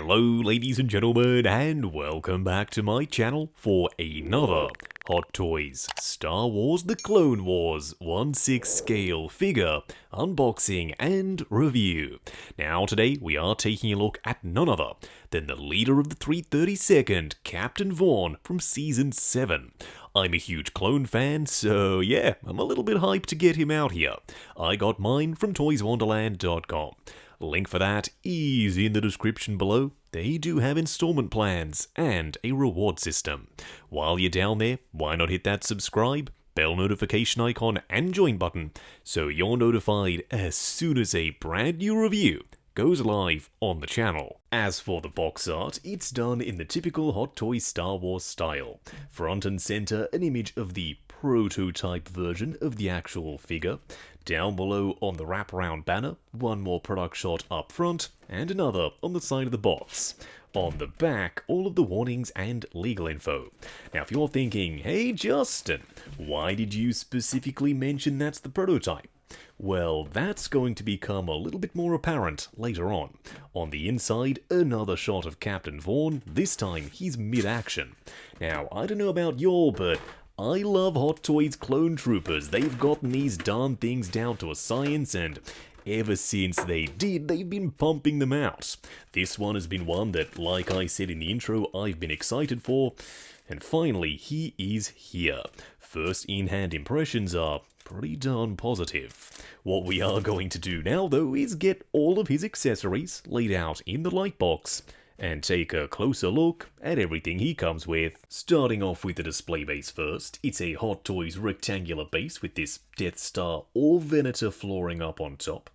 Hello ladies and gentlemen, and welcome back to my channel for another Hot Toys Star Wars The Clone Wars 1/6 scale figure unboxing and review. Now today we are taking a look at none other than the leader of the 332nd, Captain Vaughn from Season 7. I'm a huge clone fan, so yeah, I'm a little bit hyped to get him out here. I got mine from toyswonderland.com. Link for that is in the description below. They do have installment plans and a reward system. While you're down there, why not hit that subscribe, bell notification icon and join button so you're notified as soon as a brand new review goes live on the channel. As for the box art, it's done in the typical Hot Toys Star Wars style. Front and center, an image of the prototype version of the actual figure. Down below on the wraparound banner, one more product shot up front, and another on the side of the box. On the back, all of the warnings and legal info. Now if you're thinking, hey Justin, why did you specifically mention that's the prototype? Well, that's going to become a little bit more apparent later on. On the inside, another shot of Captain Vaughn, this time he's mid-action. Now, I don't know about y'all, but I love Hot Toys Clone Troopers. They've gotten these darn things down to a science, and ever since they did, they've been pumping them out. This one has been one that, like I said in the intro, I've been excited for, and finally, he is here. First in-hand impressions are pretty darn positive. What we are going to do now, though, is get all of his accessories laid out in the light box and take a closer look at everything he comes with. Starting off with the display base first, it's a Hot Toys rectangular base with this Death Star or Venator flooring up on top.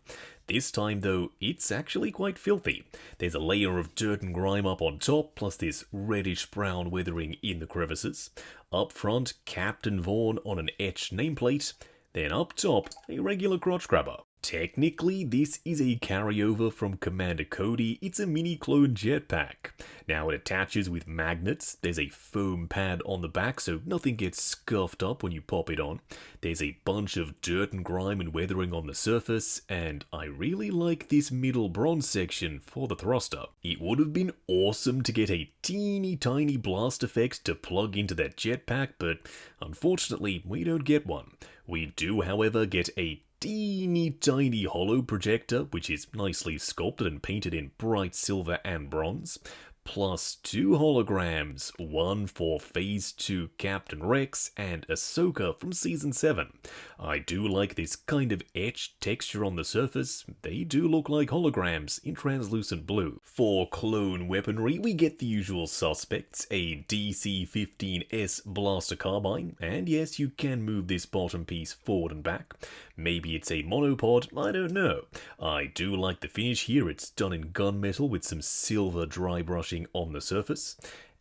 This time though, it's actually quite filthy. There's a layer of dirt and grime up on top, plus this reddish brown weathering in the crevices. Up front, Captain Vaughn on an etched nameplate, then up top, a regular crotch grabber. Technically, this is a carryover from Commander Cody. It's a mini clone jetpack. Now it attaches with magnets. There's a foam pad on the back so nothing gets scuffed up when you pop it on. There's a bunch of dirt and grime and weathering on the surface, and I really like this middle bronze section for the thruster. It would have been awesome to get a teeny tiny blast effect to plug into that jetpack, but unfortunately we don't get one. We do, however, get a teeny tiny holo projector, which is nicely sculpted and painted in bright silver and bronze, plus two holograms, one for Phase 2 Captain Rex and Ahsoka from Season 7. I do like this kind of etched texture on the surface. They do look like holograms in translucent blue. For clone weaponry, we get the usual suspects, a DC-15S blaster carbine, and yes, you can move this bottom piece forward and back. Maybe it's a monopod, I don't know. I do like the finish here. It's done in gunmetal with some silver dry brushing on the surface.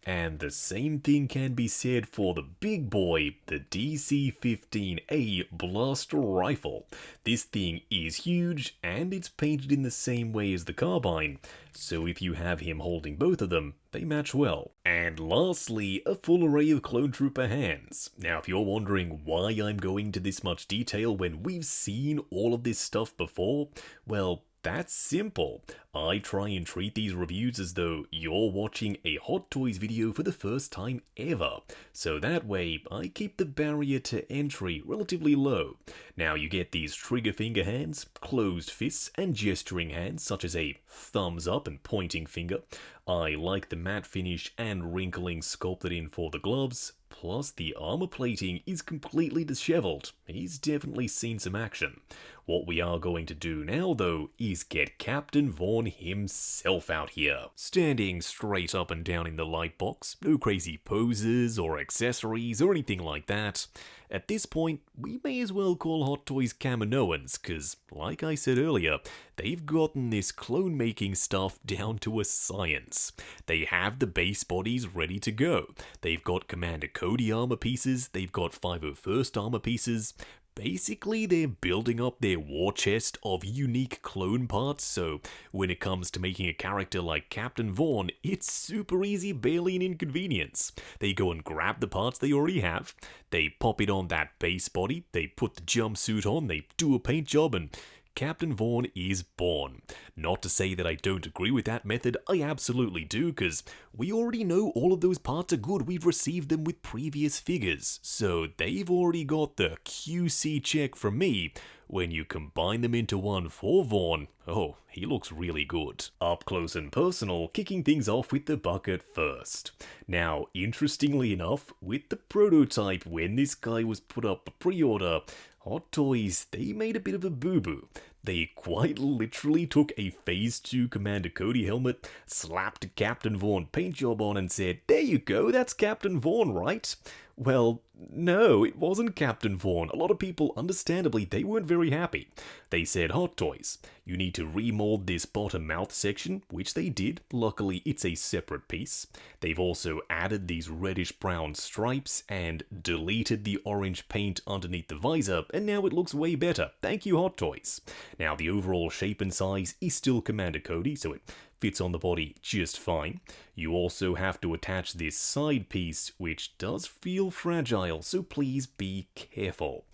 And the same thing can be said for the big boy, the DC-15A blaster rifle. This thing is huge, and it's painted in the same way as the carbine, so if you have him holding both of them, they match well. And lastly, a full array of clone trooper hands. Now if you're wondering why I'm going to this much detail when we've seen all of this stuff before, well, that's simple. I try and treat these reviews as though you're watching a Hot Toys video for the first time ever. So that way, I keep the barrier to entry relatively low. Now you get these trigger finger hands, closed fists, and gesturing hands such as a thumbs up and pointing finger. I like the matte finish and wrinkling sculpted in for the gloves. Plus, the armor plating is completely disheveled. He's definitely seen some action. What we are going to do now, though, is get Captain Vaughn himself out here. Standing straight up and down in the light box, no crazy poses or accessories or anything like that. At this point, we may as well call Hot Toys Kaminoans, cause, like I said earlier, they've gotten this clone making stuff down to a science. They have the base bodies ready to go. They've got Commander Cody armor pieces, they've got 501st armor pieces. Basically, they're building up their war chest of unique clone parts, so when it comes to making a character like Captain Vaughn, it's super easy, barely an inconvenience. They go and grab the parts they already have, they pop it on that base body, they put the jumpsuit on, they do a paint job, and Captain Vaughn is born. Not to say that I don't agree with that method, I absolutely do, because we already know all of those parts are good. We've received them with previous figures, so they've already got the QC check from me. When you combine them into one for Vaughn, oh, he looks really good. Up close and personal, kicking things off with the bucket first. Now, interestingly enough, with the prototype, when this guy was put up for pre-order, Hot Toys, they made a bit of a boo-boo. They quite literally took a Phase 2 Commander Cody helmet, slapped a Captain Vaughn paint job on and said, "There you go, that's Captain Vaughn, right?" Well, no, it wasn't Captain Vaughn. A lot of people, understandably, they weren't very happy. They said, "Hot Toys, you need to remold this bottom mouth section," which they did. Luckily, it's a separate piece. They've also added these reddish-brown stripes and deleted the orange paint underneath the visor, and now it looks way better. Thank you, Hot Toys. Now, the overall shape and size is still Commander Cody, so it fits on the body just fine. You also have to attach this side piece, which does feel fragile, so please be careful.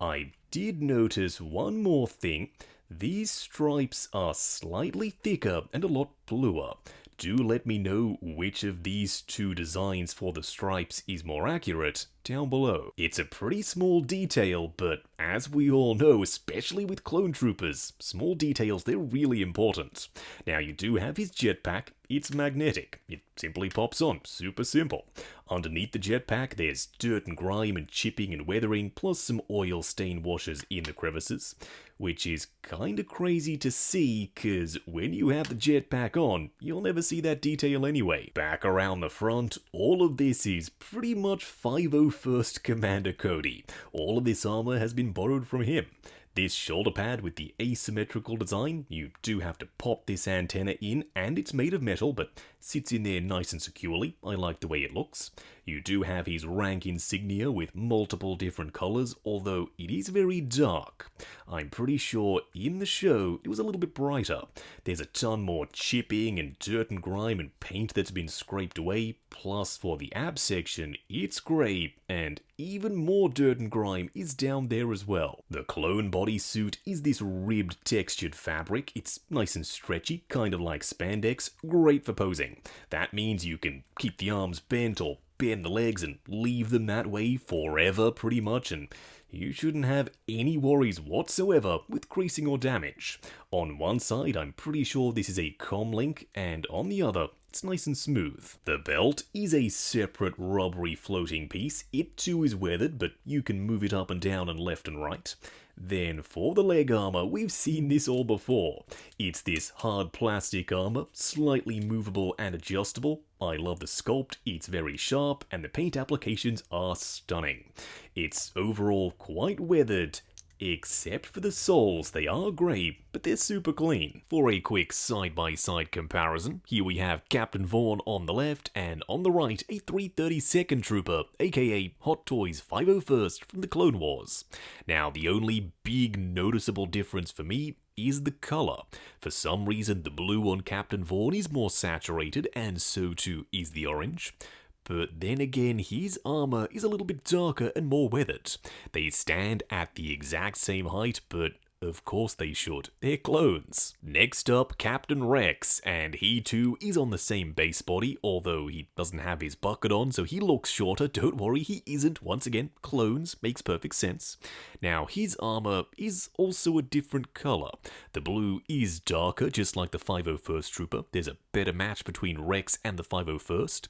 I did notice one more thing. These stripes are slightly thicker and a lot bluer. Do let me know which of these two designs for the stripes is more accurate down below. It's a pretty small detail, but as we all know, especially with clone troopers, small details, they're really important. Now, you do have his jetpack. It's magnetic. It simply pops on. Super simple. Underneath the jetpack, there's dirt and grime and chipping and weathering, plus some oil stain washes in the crevices, which is kinda crazy to see, cause when you have the jetpack on, you'll never see that detail anyway. Back around the front, all of this is pretty much 501st Commander Cody. All of this armor has been borrowed from him. This shoulder pad with the asymmetrical design, you do have to pop this antenna in, and it's made of metal, but sits in there nice and securely. I like the way it looks. You do have his rank insignia with multiple different colors, although it is very dark. I'm pretty sure in the show it was a little bit brighter. There's a ton more chipping and dirt and grime and paint that's been scraped away, plus for the ab section, it's grey, and even more dirt and grime is down there as well. The clone bodysuit is this ribbed textured fabric. It's nice and stretchy, kind of like spandex, great for posing. That means you can keep the arms bent or bend the legs and leave them that way forever pretty much, and you shouldn't have any worries whatsoever with creasing or damage. On one side, I'm pretty sure this is a comm link, and on the other, it's nice and smooth. The belt is a separate rubbery floating piece. It too is weathered, but you can move it up and down and left and right. Then for the leg armor, we've seen this all before. It's this hard plastic armor, slightly movable and adjustable. I love the sculpt, it's very sharp, and the paint applications are stunning. It's overall quite weathered, except for the soles. They are grey, but they're super clean. For a quick side-by-side comparison, here we have Captain Vaughn on the left, and on the right, a 332nd Trooper, aka Hot Toys 501st from the Clone Wars. Now, the only big noticeable difference for me is the color. For some reason, the blue on Captain Vaughn is more saturated, and so too is the orange. But then again, his armor is a little bit darker and more weathered. They stand at the exact same height, but of course they should. They're clones. Next up, Captain Rex, and he too is on the same base body, although he doesn't have his bucket on, so he looks shorter. Don't worry, he isn't. Once again, clones. Makes perfect sense. Now, his armor is also a different color. The blue is darker, just like the 501st Trooper. There's a better match between Rex and the 501st.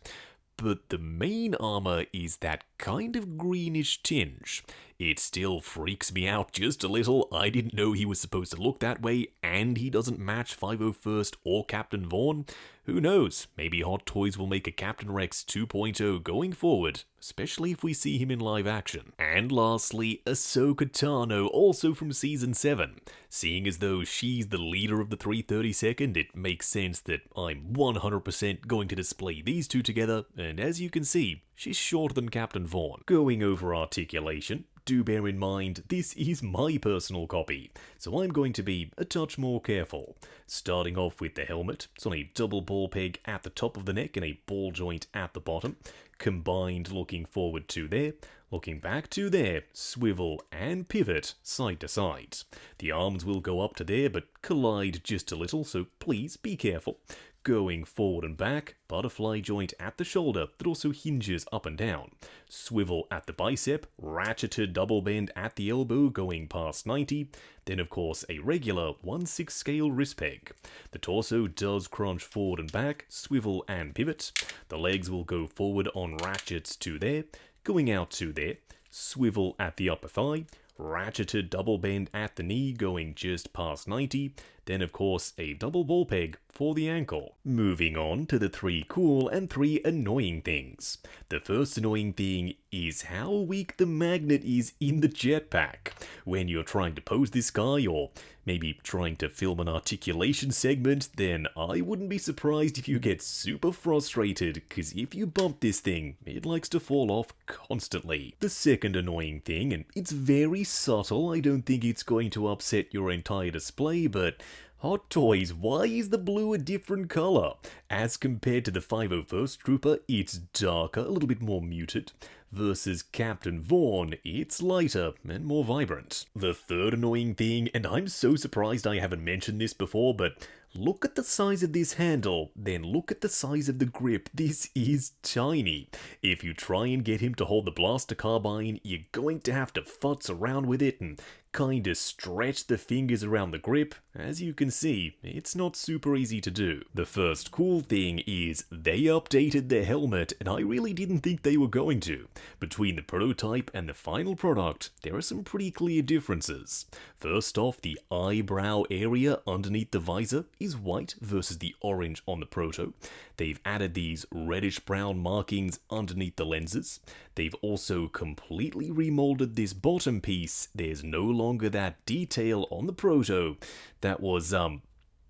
But the main armor is that kind of greenish tinge. It still freaks me out just a little. I didn't know he was supposed to look that way, and he doesn't match 501st or Captain Vaughn. Who knows, maybe Hot Toys will make a Captain Rex 2.0 going forward, especially if we see him in live action. And lastly, Ahsoka Tano, also from Season 7. Seeing as though she's the leader of the 332nd, it makes sense that I'm 100% going to display these two together, and as you can see, she's shorter than Captain Vaughn. Going over articulation, do bear in mind, this is my personal copy, so I'm going to be a touch more careful. Starting off with the helmet, it's on a double ball peg at the top of the neck and a ball joint at the bottom, combined looking forward to there. looking back to there, swivel and pivot side to side. The arms will go up to there but collide just a little, so please be careful. Going forward and back, butterfly joint at the shoulder that also hinges up and down. Swivel at the bicep, ratcheted double bend at the elbow going past 90. Then of course a regular 1/6 scale wrist peg. The torso does crunch forward and back, swivel and pivot. The legs will go forward on ratchets to there, going out to there. Swivel at the upper thigh. Ratcheted double bend at the knee going just past 90, then of course a double ball peg for the ankle. Moving on to the 3 cool and 3 annoying things. The first annoying thing is how weak the magnet is in the jetpack. When you're trying to pose this guy or maybe trying to film an articulation segment, then I wouldn't be surprised if you get super frustrated, because if you bump this thing, it likes to fall off constantly. The second annoying thing, and it's very subtle, I don't think it's going to upset your entire display, but Hot Toys, why is the blue a different color? As compared to the 501st Trooper, it's darker, a little bit more muted. Versus Captain Vaughn, it's lighter and more vibrant. The third annoying thing, and I'm so surprised I haven't mentioned this before, but look at the size of this handle, then look at the size of the grip. This is tiny. If you try and get him to hold the blaster carbine, you're going to have to futz around with it and kinda stretch the fingers around the grip. As you can see, it's not super easy to do. The first cool thing is they updated the helmet, and I really didn't think they were going to. Between the prototype and the final product, there are some pretty clear differences. First off, the eyebrow area underneath the visor is white versus the orange on the proto. They've added these reddish-brown markings underneath the lenses. They've also completely remolded this bottom piece. There's no longer that detail on the proto that was,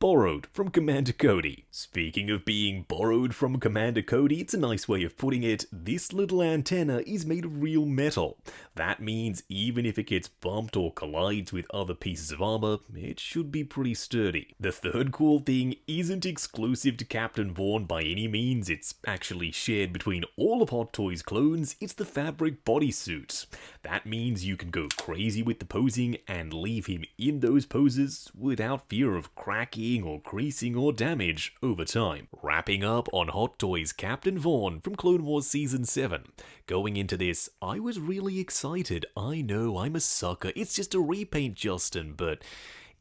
borrowed from Commander Cody. Speaking of being borrowed from Commander Cody, it's a nice way of putting it. This little antenna is made of real metal. That means even if it gets bumped or collides with other pieces of armor, it should be pretty sturdy. The third cool thing isn't exclusive to Captain Vaughn by any means. It's actually shared between all of Hot Toys clones. It's the fabric bodysuit. That means you can go crazy with the posing and leave him in those poses without fear of cracking or creasing or damage over time. Wrapping up on Hot Toys Captain Vaughn from Clone Wars Season 7. Going into this, I was really excited. I know, I'm a sucker. It's just a repaint, Justin, but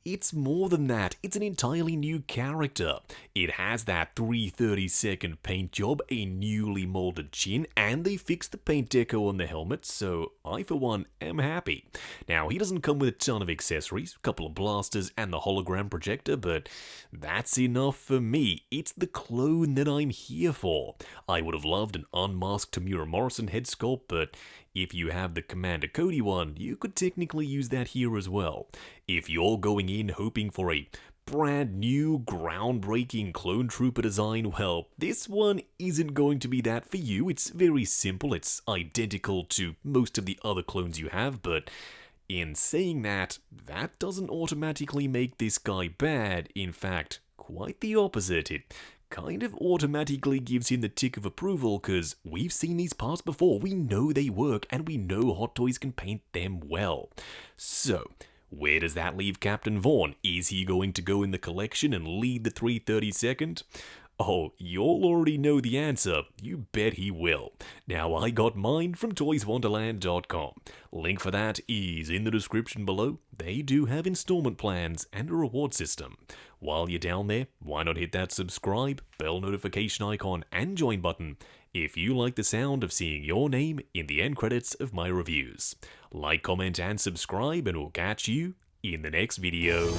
it's more than that. It's an entirely new character. It has that 3/32 paint job, a newly molded chin, and they fixed the paint deco on the helmet, so I for one am happy. Now, he doesn't come with a ton of accessories, a couple of blasters and the hologram projector, but that's enough for me. It's the clone that I'm here for. I would have loved an unmasked Tamura Morrison head sculpt, but if you have the Commander Cody one, you could technically use that here as well. If you're going in hoping for a brand new, groundbreaking clone trooper design, well, this one isn't going to be that for you. It's very simple, it's identical to most of the other clones you have, but in saying that, that doesn't automatically make this guy bad. In fact, quite the opposite. It kind of automatically gives him the tick of approval, because we've seen these parts before, we know they work, and we know Hot Toys can paint them well. So, where does that leave Captain Vaughn? Is he going to go in the collection and lead the 332nd? Oh, you'll already know the answer. You bet he will. Now, I got mine from toyswonderland.com. Link for that is in the description below. They do have installment plans and a reward system. While you're down there, why not hit that subscribe, bell notification icon, and join button if you like the sound of seeing your name in the end credits of my reviews. Like, comment, and subscribe, and we'll catch you in the next video.